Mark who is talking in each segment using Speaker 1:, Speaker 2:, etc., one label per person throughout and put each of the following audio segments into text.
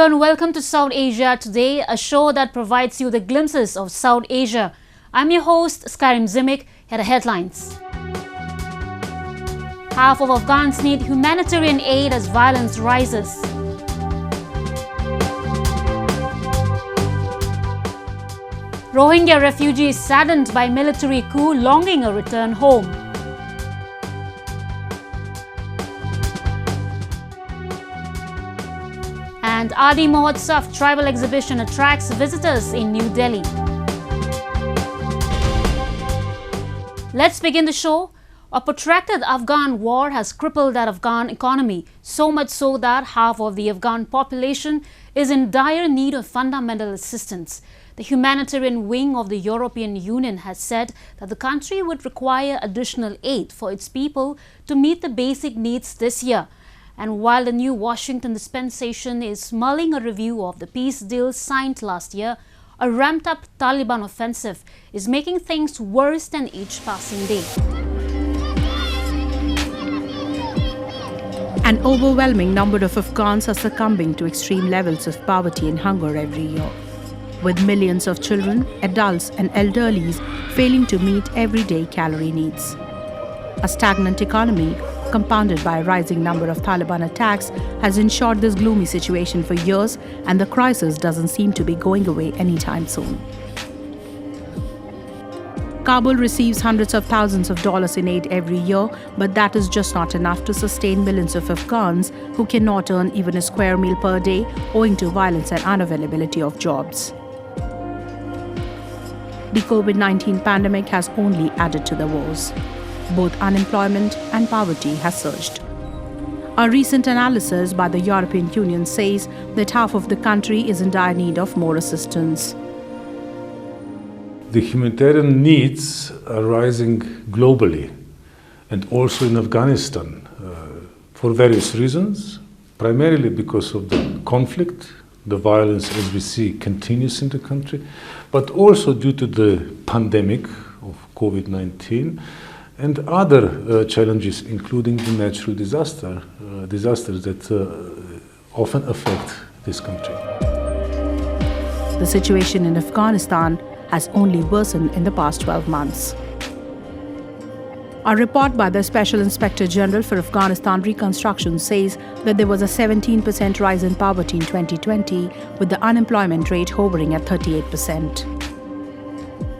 Speaker 1: Hello and welcome to South Asia Today, a show that provides you the glimpses of South Asia. I'm your host, Skyrim Zimik. Here are the headlines. Half of Afghans need humanitarian aid as violence rises. Rohingya refugees saddened by military coup longing a return home. And Adi Mahotsav tribal exhibition attracts visitors in New Delhi. Let's begin the show. A protracted Afghan war has crippled that Afghan economy, so much so that half of the Afghan population is in dire need of fundamental assistance. The humanitarian wing of the European Union has said that the country would require additional aid for its people to meet the basic needs this year. And while the new Washington dispensation is mulling a review of the peace deal signed last year, a ramped-up Taliban offensive is making things worse than each passing day.
Speaker 2: An overwhelming number of Afghans are succumbing to extreme levels of poverty and hunger every year, with millions of children, adults and elderlies failing to meet everyday calorie needs. A stagnant economy, compounded by a rising number of Taliban attacks, has ensured this gloomy situation for years, and the crisis doesn't seem to be going away anytime soon. Kabul receives hundreds of thousands of dollars in aid every year, but that is just not enough to sustain millions of Afghans who cannot earn even a square meal per day owing to violence and unavailability of jobs. The COVID-19 pandemic has only added to the woes. Both unemployment and poverty has surged. A recent analysis by the European Union says that half of the country is in dire need of more assistance.
Speaker 3: The humanitarian needs are rising globally and also in Afghanistan for various reasons, primarily because of the conflict. The violence, as we see, continues in the country, but also due to the pandemic of COVID-19 and other challenges, including the natural disasters that often affect this country.
Speaker 2: The situation in Afghanistan has only worsened in the past 12 months. A report by the Special Inspector General for Afghanistan Reconstruction says that there was a 17% rise in poverty in 2020, with the unemployment rate hovering at 38%.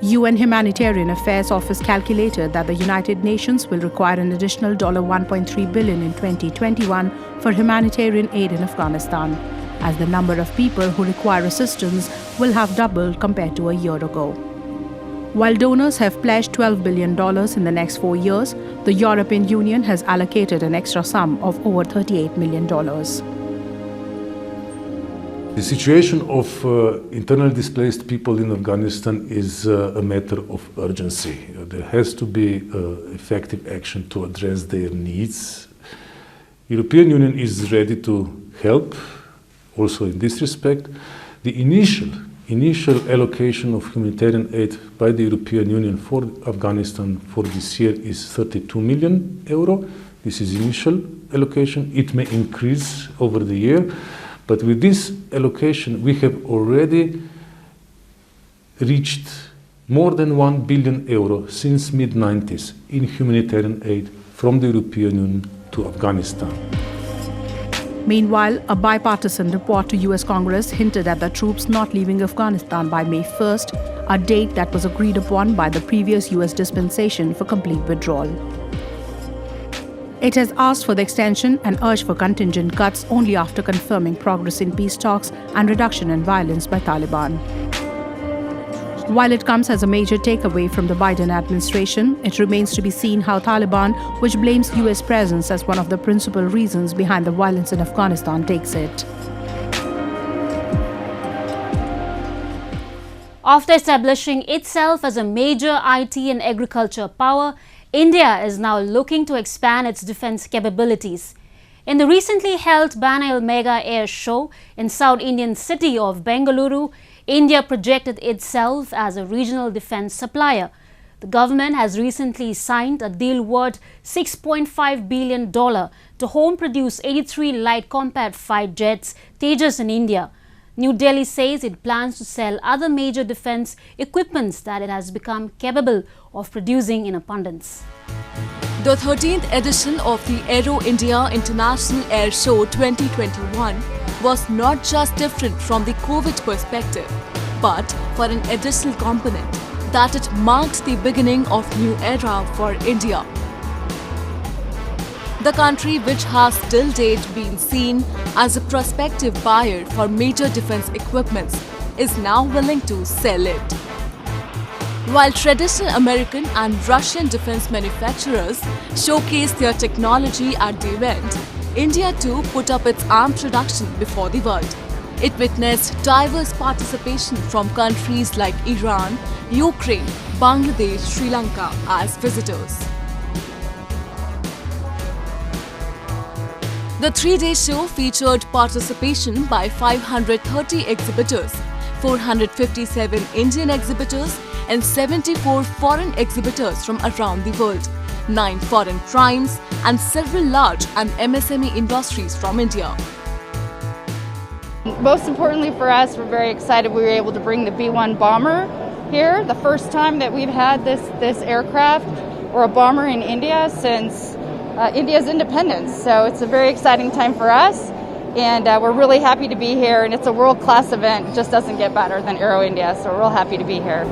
Speaker 2: UN Humanitarian Affairs Office calculated that the United Nations will require an additional $1.3 billion in 2021 for humanitarian aid in Afghanistan, as the number of people who require assistance will have doubled compared to a year ago. While donors have pledged $12 billion in the next 4 years, the European Union has allocated an extra sum of over $38 million.
Speaker 3: The situation of internally displaced people in Afghanistan is a matter of urgency. There has to be effective action to address their needs. The European Union is ready to help also in this respect. The initial allocation of humanitarian aid by the European Union for Afghanistan for this year is 32 million euro. This is initial allocation. It may increase over the year. But with this allocation, we have already reached more than 1 billion euro since mid-90s in humanitarian aid from the European Union to Afghanistan.
Speaker 2: Meanwhile, a bipartisan report to US Congress hinted at the troops not leaving Afghanistan by May 1st, a date that was agreed upon by the previous US dispensation for complete withdrawal. It has asked for the extension and urged for contingent cuts only after confirming progress in peace talks and reduction in violence by Taliban. While it comes as a major takeaway from the Biden administration, it remains to be seen how Taliban, which blames US presence as one of the principal reasons behind the violence in Afghanistan, takes it.
Speaker 1: After establishing itself as a major IT and agriculture power, India is now looking to expand its defense capabilities. In the recently held Banal Mega Air Show in South Indian city of Bengaluru, India projected itself as a regional defense supplier. The government has recently signed a deal worth $6.5 billion to home-produce 83 light combat fighter jets Tejas in India. New Delhi says it plans to sell other major defense equipments that it has become capable of producing in abundance.
Speaker 4: The 13th edition of the Aero India International Air Show 2021 was not just different from the COVID perspective, but for an additional component that it marked the beginning of new era for India. The country, which has till date been seen as a prospective buyer for major defense equipments, is now willing to sell it. While traditional American and Russian defense manufacturers showcased their technology at the event, India too put up its arms production before the world. It witnessed diverse participation from countries like Iran, Ukraine, Bangladesh, Sri Lanka as visitors. The three-day show featured participation by 530 exhibitors, 457 Indian exhibitors and 74 foreign exhibitors from around the world, 9 foreign primes and several large and MSME industries from India.
Speaker 5: Most importantly for us, we're very excited we were able to bring the B-1 bomber here. The first time that we've had this aircraft or a bomber in India since India's independence. So it's a very exciting time for us, and we're really happy to be here, and it's a world-class event. It just doesn't get better than Aero India, so we're real happy to be here.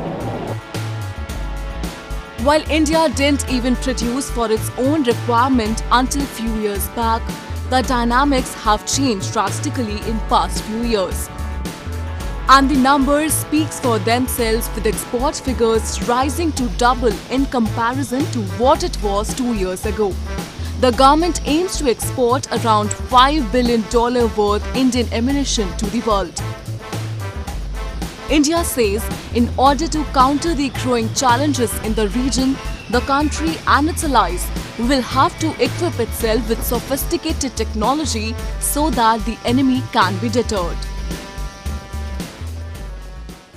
Speaker 4: While India didn't even produce for its own requirement until a few years back, the dynamics have changed drastically in past few years. And the numbers speaks for themselves, with export figures rising to double in comparison to what it was 2 years ago. The government aims to export around $5 billion worth Indian ammunition to the world. India says in order to counter the growing challenges in the region, the country and its allies will have to equip itself with sophisticated technology so that the enemy can be deterred.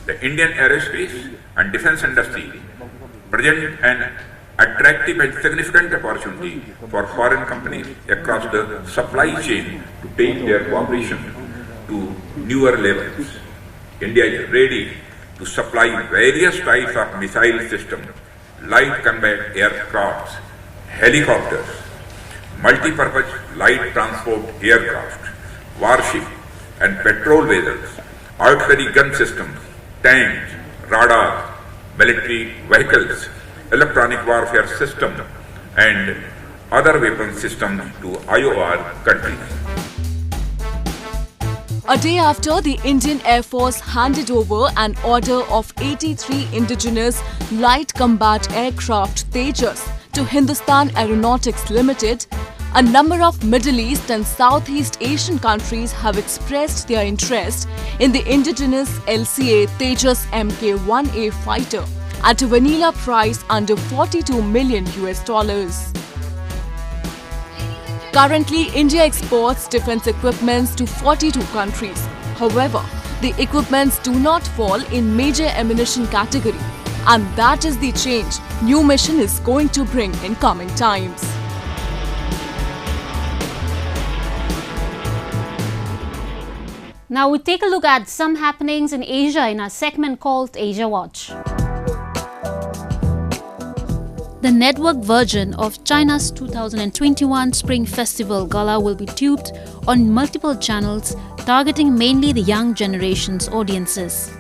Speaker 6: The Indian aerospace and defense industry present an attractive and significant opportunity for foreign companies across the supply chain to take their cooperation to newer levels. India is ready to supply various types of missile systems, light combat aircrafts, helicopters, multi-purpose light transport aircraft, warship and patrol vessels, artillery gun systems, tanks, radar, military vehicles, electronic warfare systems and other weapon systems to IOR countries.
Speaker 4: A day after the Indian Air Force handed over an order of 83 indigenous light combat aircraft Tejas to Hindustan Aeronautics Limited, a number of Middle East and Southeast Asian countries have expressed their interest in the indigenous LCA Tejas Mk-1A fighter at a vanilla price under $42 million. Currently, India exports defense equipments to 42 countries. However, the equipments do not fall in major ammunition category, and that is the change new mission is going to bring in coming times.
Speaker 1: Now we take a look at some happenings in Asia in our segment called Asia Watch. The network version of China's 2021 Spring Festival Gala will be tubed on multiple channels, targeting mainly the young generation's audiences.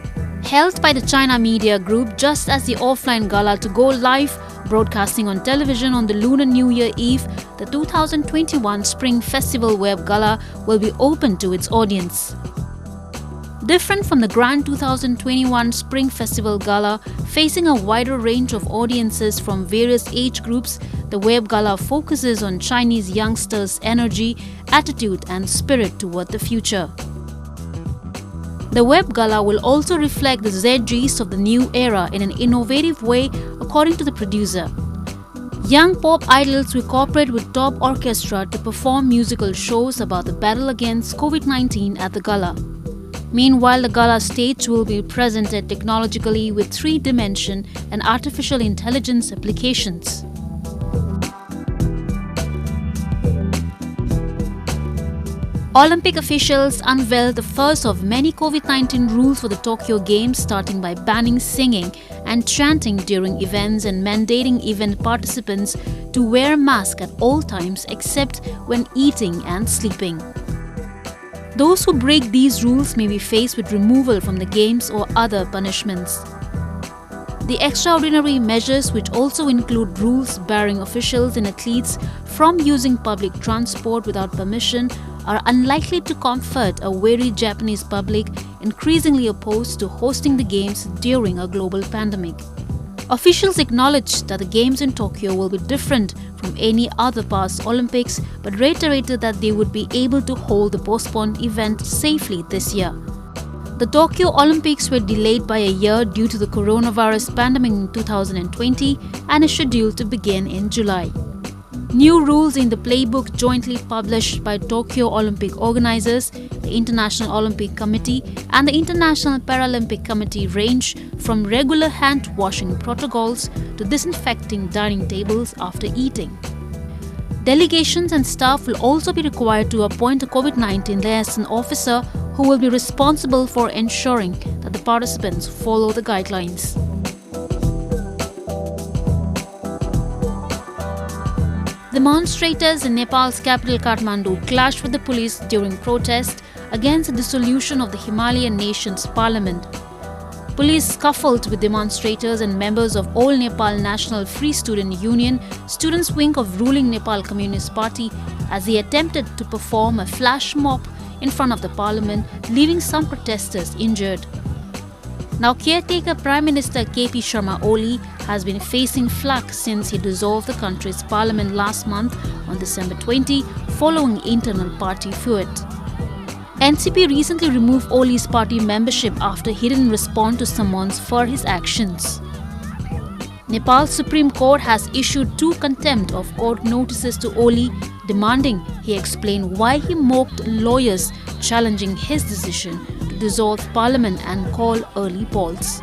Speaker 1: Held by the China Media Group just as the offline gala to go live, broadcasting on television on the Lunar New Year Eve, the 2021 Spring Festival Web Gala will be open to its audience. Different from the Grand 2021 Spring Festival Gala, facing a wider range of audiences from various age groups, the Web Gala focuses on Chinese youngsters' energy, attitude and spirit toward the future. The Web Gala will also reflect the ZGs of the new era in an innovative way, according to the producer. Young pop idols will cooperate with top orchestra to perform musical shows about the battle against COVID-19 at the gala. Meanwhile, the gala stage will be presented technologically with 3D and artificial intelligence applications. Olympic officials unveiled the first of many COVID-19 rules for the Tokyo Games, starting by banning singing and chanting during events and mandating event participants to wear masks at all times except when eating and sleeping. Those who break these rules may be faced with removal from the Games or other punishments. The extraordinary measures, which also include rules barring officials and athletes from using public transport without permission, are unlikely to comfort a wary Japanese public increasingly opposed to hosting the Games during a global pandemic. Officials acknowledged that the Games in Tokyo will be different from any other past Olympics, but reiterated that they would be able to hold the postponed event safely this year. The Tokyo Olympics were delayed by a year due to the coronavirus pandemic in 2020 and is scheduled to begin in July. New rules in the playbook jointly published by Tokyo Olympic organizers, the International Olympic Committee and the International Paralympic Committee range from regular hand-washing protocols to disinfecting dining tables after eating. Delegations and staff will also be required to appoint a COVID-19 liaison officer who will be responsible for ensuring that the participants follow the guidelines. Demonstrators in Nepal's capital Kathmandu clashed with the police during protest against the dissolution of the Himalayan nation's parliament. Police scuffled with demonstrators and members of All Nepal National Free Student Union, students' wing of ruling Nepal Communist Party, as they attempted to perform a flash mob in front of the parliament, leaving some protesters injured. Now, caretaker Prime Minister KP Sharma Oli has been facing flack since he dissolved the country's parliament last month on December 20 following internal party feud. NCP recently removed Oli's party membership after he didn't respond to summons for his actions. Nepal's Supreme Court has issued 2 contempt of court notices to Oli, demanding he explain why he mocked lawyers challenging his decision to dissolve parliament and call early polls.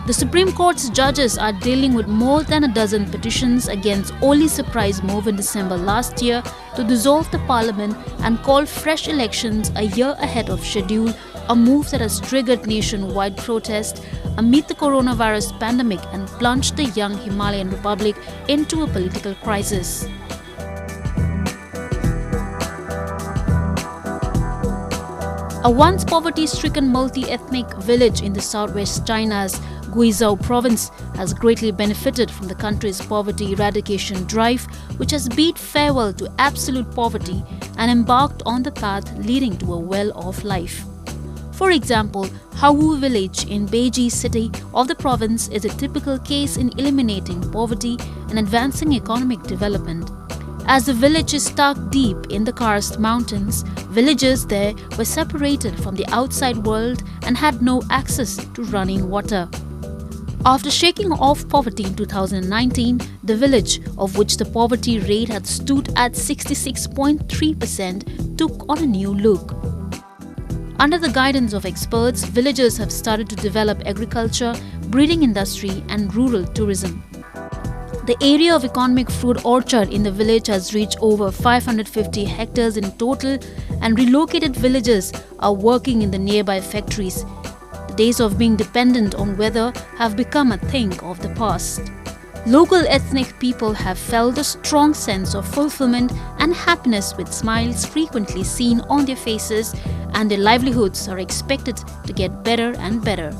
Speaker 1: The Supreme Court's judges are dealing with more than a dozen petitions against Oli's surprise move in December last year to dissolve the parliament and call fresh elections a year ahead of schedule, a move that has triggered nationwide protest amid the coronavirus pandemic and plunged the young Himalayan Republic into a political crisis. A once poverty-stricken multi-ethnic village in the southwest China's Guizhou province has greatly benefited from the country's poverty eradication drive, which has bid farewell to absolute poverty and embarked on the path leading to a well-off life. For example, Hawu village in Beiji city of the province is a typical case in eliminating poverty and advancing economic development. As the village is stuck deep in the karst mountains, villagers there were separated from the outside world and had no access to running water. After shaking off poverty in 2019, the village, of which the poverty rate had stood at 66.3%, took on a new look. Under the guidance of experts, villagers have started to develop agriculture, breeding industry and rural tourism. The area of economic fruit orchard in the village has reached over 550 hectares in total, and relocated villagers are working in the nearby factories. The days of being dependent on weather have become a thing of the past. Local ethnic people have felt a strong sense of fulfillment and happiness, with smiles frequently seen on their faces, and their livelihoods are expected to get better and better.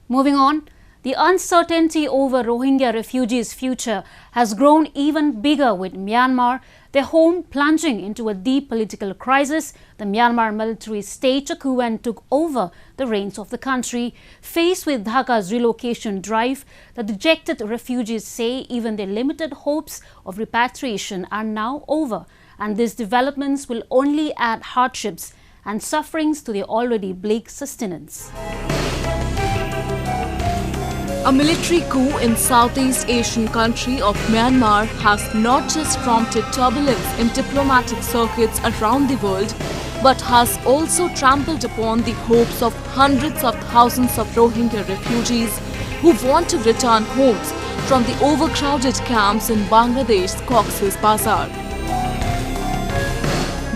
Speaker 1: Moving on, the uncertainty over Rohingya refugees' future has grown even bigger, with Myanmar, their home, plunging into a deep political crisis. The Myanmar military staged a coup and took over the reins of the country. Faced with Dhaka's relocation drive, the dejected refugees say even their limited hopes of repatriation are now over, and these developments will only add hardships and sufferings to their already bleak sustenance.
Speaker 4: A military coup in Southeast Asian country of Myanmar has not just prompted turbulence in diplomatic circuits around the world, but has also trampled upon the hopes of hundreds of thousands of Rohingya refugees who want to return homes from the overcrowded camps in Bangladesh's Cox's Bazar.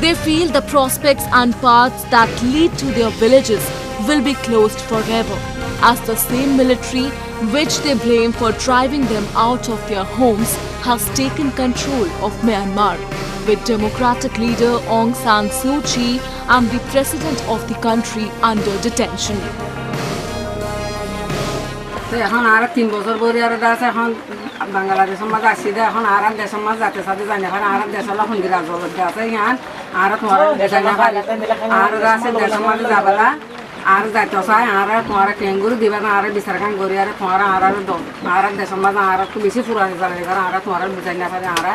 Speaker 4: They feel the prospects and paths that lead to their villages will be closed forever, as the same military which they blame for driving them out of their homes has taken control of Myanmar, with democratic leader Aung San Suu Kyi and the president of the country under detention.
Speaker 7: এখন আর 3 বছর পরে আর দাসে এখন বাংলাদেশের মাঝে আসি দে এখন আর দেশের মাঝে যাতে সাথে জানি এখন আর দেশের লোক হিন্দি রাজ বলতে আছে ইয়ান আর তোমার দেশে না পারে আর দাসে দেশের মাঝে যাবেলা আর যাইতো চাই আর তোমার কেঙ্গুরু দিবা না আর বিচার কাম করি আর তোমার আর দেশের মাঝে আর একটু বেশি পুরানি জানি আর তোমার বুঝাই না পারে আর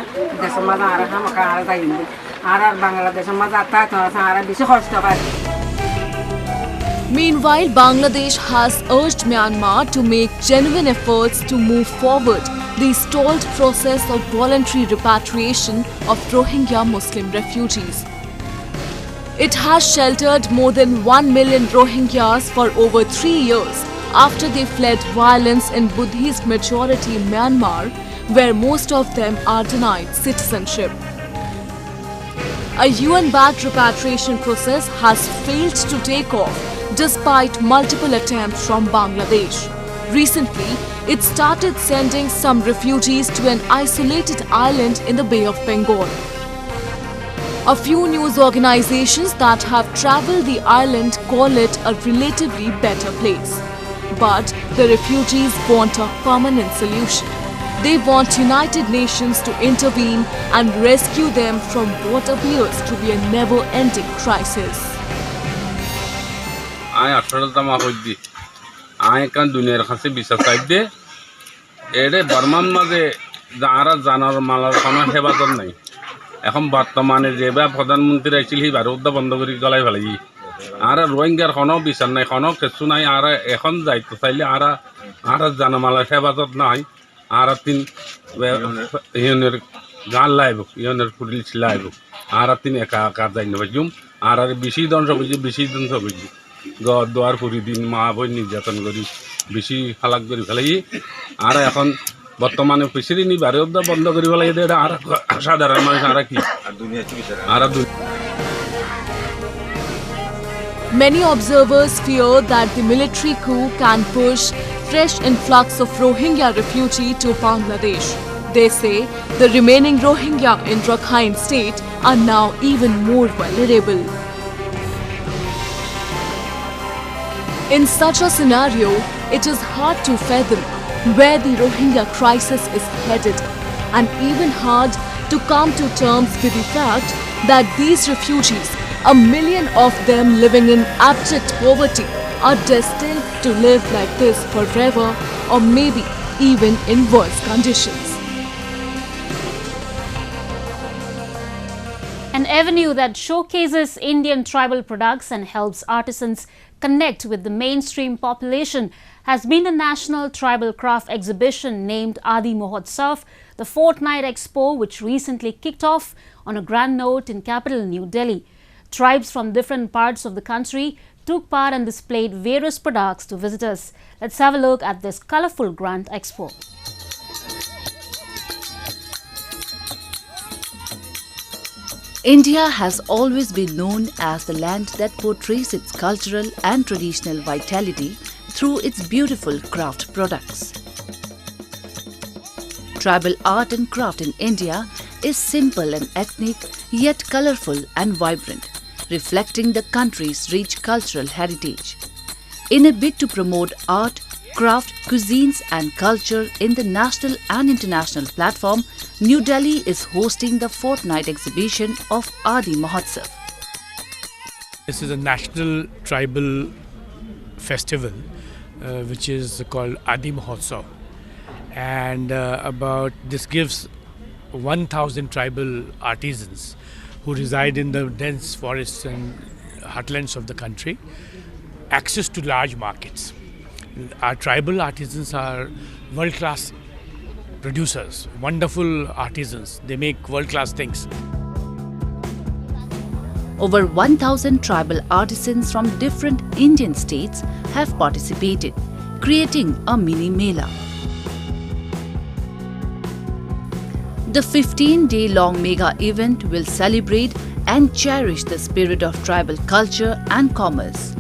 Speaker 7: দেশের মাঝে আর আমাকে আর যাই আর বাংলাদেশের মাঝে আর তোমার আর বেশি কষ্ট পায়.
Speaker 4: Meanwhile, Bangladesh has urged Myanmar to make genuine efforts to move forward the stalled process of voluntary repatriation of Rohingya Muslim refugees. It has sheltered more than 1 million Rohingyas for over 3 years after they fled violence in Buddhist majority Myanmar, where most of them are denied citizenship. A UN-backed repatriation process has failed to take off despite multiple attempts from Bangladesh. Recently, it started sending some refugees to an isolated island in the Bay of Bengal. A few news organizations that have travelled the island call it a relatively better place. But the refugees want a permanent solution. They want United Nations to intervene and rescue them from what appears to be a never-ending crisis.
Speaker 8: I আসলে তামা হইদি I কান দুনিয়ার কাছে বিশ্বাস চাইদে এরে বর্মান মাঝে যারা জানার মালার কোনো হেফাজত নাই এখন বর্তমানে যেভাবে প্রধানমন্ত্রী আইছিল সেই ভারত বন্ধ করে গলাই ফেলাই আর রোহিঙ্গার কোনো বিচার নাই কোনো কিছু নাই আর এখন যাইতে চাইলে আর জানামালার হেফাজত নাই আর তিন ইউনের গান লাইব ইউনের পুলিশ লাইব আর তিন একা একা যাই নজুম আর বেশি ধ্বংস করছি বেশি ধ্বংস করছি ঘর দোয়ার পুরি দিন মা বই নির্যাতন করি বেশি ফালাক করে ফেলাই আর এখন বর্তমানে ফিশারি নি ভারত বন্ধ করে ফেলাই আর সাধারণ মানুষ আর কি আর
Speaker 4: Many observers fear that the military coup can push fresh influx of Rohingya refugees to Bangladesh. They say the remaining Rohingya in Rakhine state are now even more vulnerable. In such a scenario, it is hard to fathom where the Rohingya crisis is headed, and even hard to come to terms with the fact that these refugees, a million of them living in abject poverty, are destined to live like this forever, or maybe even in worse conditions.
Speaker 1: An avenue that showcases Indian tribal products and helps artisans connect with the mainstream population has been the National Tribal Craft Exhibition named Adi Mahotsav, the fortnight expo which recently kicked off on a grand note in capital New Delhi. Tribes from different parts of the country took part and displayed various products to visitors. Let's have a look at this colourful grand expo.
Speaker 9: India has always been known as the land that portrays its cultural and traditional vitality through its beautiful craft products. Tribal art and craft in India is simple and ethnic, yet colourful and vibrant, reflecting the country's rich cultural heritage. In a bid to promote art, craft, cuisines and culture in the national and international platform, New Delhi is hosting the fortnight exhibition of Adi Mahotsav.
Speaker 10: This is a national tribal festival which is called Adi Mahotsav, and this gives 1,000 tribal artisans who reside in the dense forests and heartlands of the country access to large markets. Our tribal artisans are world-class producers, wonderful artisans. They make world-class things.
Speaker 9: Over 1,000 tribal artisans from different Indian states have participated, creating a mini Mela. The 15-day-long mega event will celebrate and cherish the spirit of tribal culture and commerce.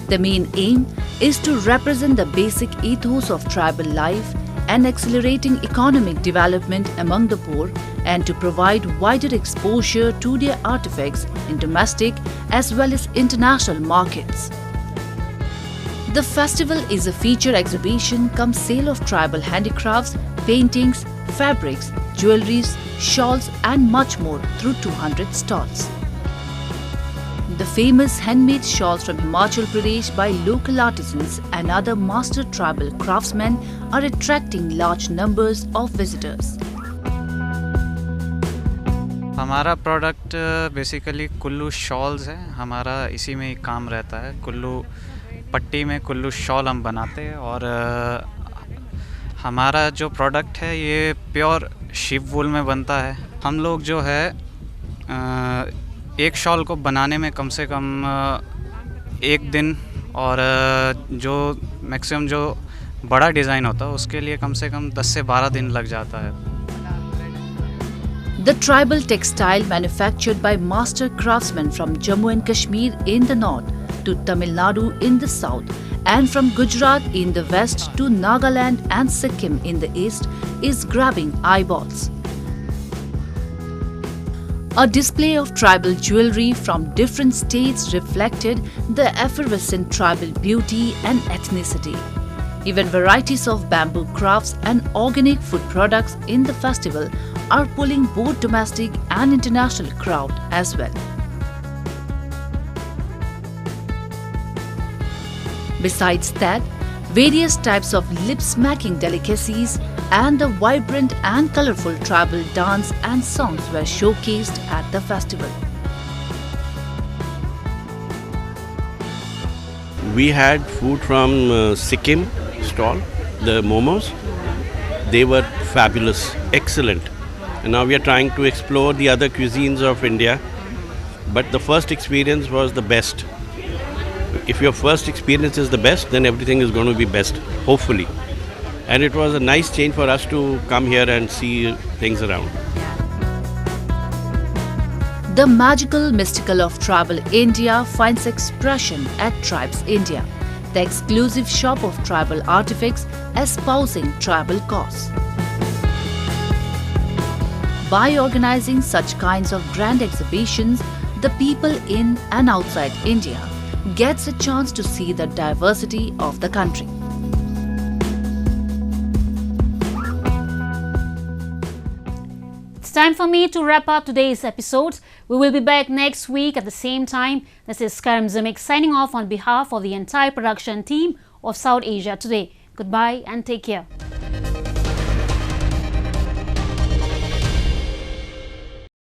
Speaker 9: The main aim is to represent the basic ethos of tribal life and accelerating economic development among the poor, and to provide wider exposure to their artifacts in domestic as well as international markets. The festival is a feature exhibition cum sale of tribal handicrafts, paintings, fabrics, jewelries, shawls and much more through 200 stalls. The famous handmade shawls from Himachal Pradesh by local artisans and other master tribal craftsmen are attracting large numbers of visitors.
Speaker 11: हमारा product basically Kullu shawls है. हमारा इसी में ही काम रहता है. कुल्लू पट्टी में कुल्लू शॉल हम बनाते हैं और हमारा जो प्रोडक्ट है ये प्योर शिप वूल में बनता है. हम लोग जो है एक शॉल को बनाने में कम से कम एक दिन और जो मैक्सिमम जो बड़ा डिज़ाइन होता है उसके लिए कम से कम 10 से 12 दिन लग जाता है.
Speaker 9: The tribal textile manufactured by master craftsmen from Jammu and Kashmir in the north to Tamil Nadu in the south and from Gujarat in the west to Nagaland and Sikkim in the east is grabbing eyeballs. A display of tribal jewelry from different states reflected the effervescent tribal beauty and ethnicity. Even varieties of bamboo crafts and organic food products in the festival are pulling both domestic and international crowd as well. Besides that, various types of lip-smacking delicacies and the vibrant and colorful tribal dance and songs were showcased at the festival.
Speaker 12: We had food from Sikkim stall, the momos. They were fabulous, excellent. And now we are trying to explore the other cuisines of India. But the first experience was the best. If your first experience is the best, then everything is going to be best, hopefully. And it was a nice change for us to come here and see things around.
Speaker 9: The magical mystical of tribal India finds expression at Tribes India, the exclusive shop of tribal artifacts espousing tribal cause. By organizing such kinds of grand exhibitions, the people in and outside India gets a chance to see the diversity of the country.
Speaker 1: It's time for me to wrap up today's episode. We will be back next week at the same time. This is Karim Zimik signing off on behalf of the entire production team of South Asia Today. Goodbye and take care.